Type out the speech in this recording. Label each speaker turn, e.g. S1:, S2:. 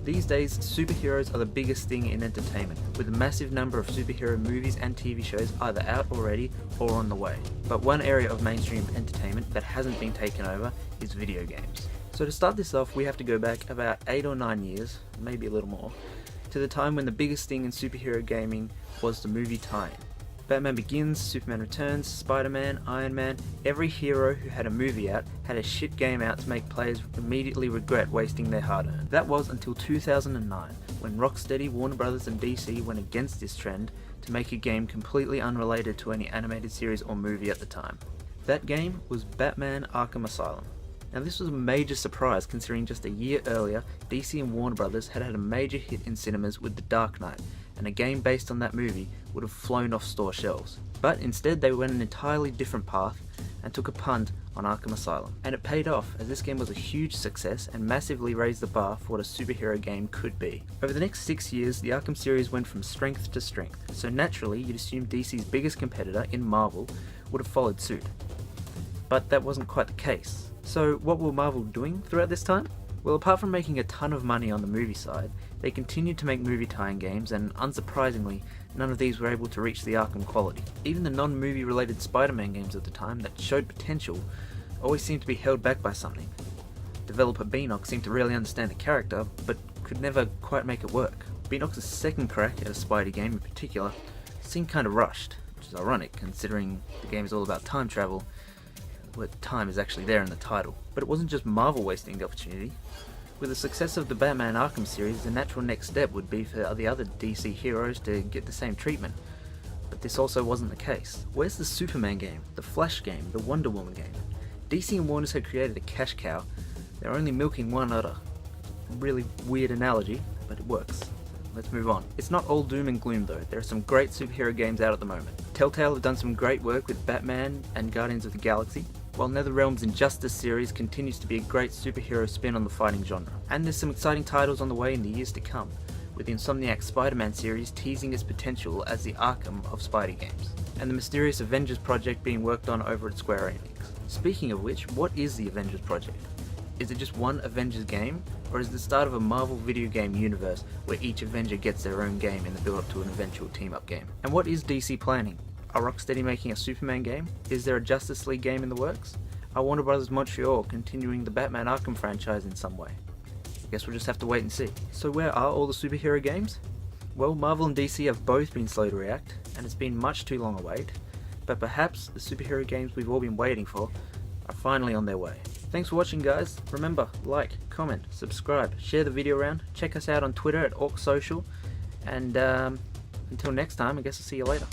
S1: These days, superheroes are the biggest thing in entertainment, with a massive number of superhero movies and TV shows either out already or on the way. But one area of mainstream entertainment that hasn't been taken over is video games. So to start this off, we have to go back about 8 or 9 years, maybe a little more, to the time when the biggest thing in superhero gaming was the movie tie-in. Batman Begins, Superman Returns, Spider-Man, Iron Man, every hero who had a movie out had a shit game out to make players immediately regret wasting their hard-earned. That was until 2009, when Rocksteady, Warner Bros. And DC went against this trend to make a game completely unrelated to any animated series or movie at the time. That game was Batman Arkham Asylum. Now this was a major surprise considering just a year earlier, DC and Warner Bros. Had a major hit in cinemas with The Dark Knight, and a game based on that movie would have flown off store shelves. But instead they went an entirely different path and took a punt on Arkham Asylum. And it paid off, as this game was a huge success and massively raised the bar for what a superhero game could be. Over the next 6 years, the Arkham series went from strength to strength, so naturally you'd assume DC's biggest competitor in Marvel would have followed suit. But that wasn't quite the case. So what were Marvel doing throughout this time? Well, apart from making a ton of money on the movie side, they continued to make movie tie-in games, and unsurprisingly, none of these were able to reach the Arkham quality. Even the non-movie related Spider-Man games at the time that showed potential always seemed to be held back by something. Developer Beanox seemed to really understand the character, but could never quite make it work. Beanox's second crack at a Spidey game in particular seemed kind of rushed, which is ironic considering the game is all about time travel, where time is actually there in the title. But it wasn't just Marvel wasting the opportunity. With the success of the Batman Arkham series, the natural next step would be for the other DC heroes to get the same treatment. But this also wasn't the case. Where's the Superman game, the Flash game, the Wonder Woman game? DC and Warner had created a cash cow. They're only milking one udder. Really weird analogy, but it works. Let's move on. It's not all doom and gloom though. There are some great superhero games out at the moment. Telltale have done some great work with Batman and Guardians of the Galaxy, while NetherRealm's Injustice series continues to be a great superhero spin on the fighting genre. And there's some exciting titles on the way in the years to come, with the Insomniac Spider-Man series teasing its potential as the Arkham of Spidey games, and the mysterious Avengers project being worked on over at Square Enix. Speaking of which, what is the Avengers project? Is it just one Avengers game, or is it the start of a Marvel video game universe where each Avenger gets their own game in the build up to an eventual team-up game? And what is DC planning? Are Rocksteady making a Superman game? Is there a Justice League game in the works? Are Warner Bros. Montreal continuing the Batman Arkham franchise in some way? I guess we'll just have to wait and see. So where are all the superhero games? Well, Marvel and DC have both been slow to react, and it's been much too long a wait, but perhaps the superhero games we've all been waiting for are finally on their way. Thanks for watching, guys. Remember, like, comment, subscribe, share the video around, check us out on Twitter at AUKS Social, and until next time, I guess I'll see you later.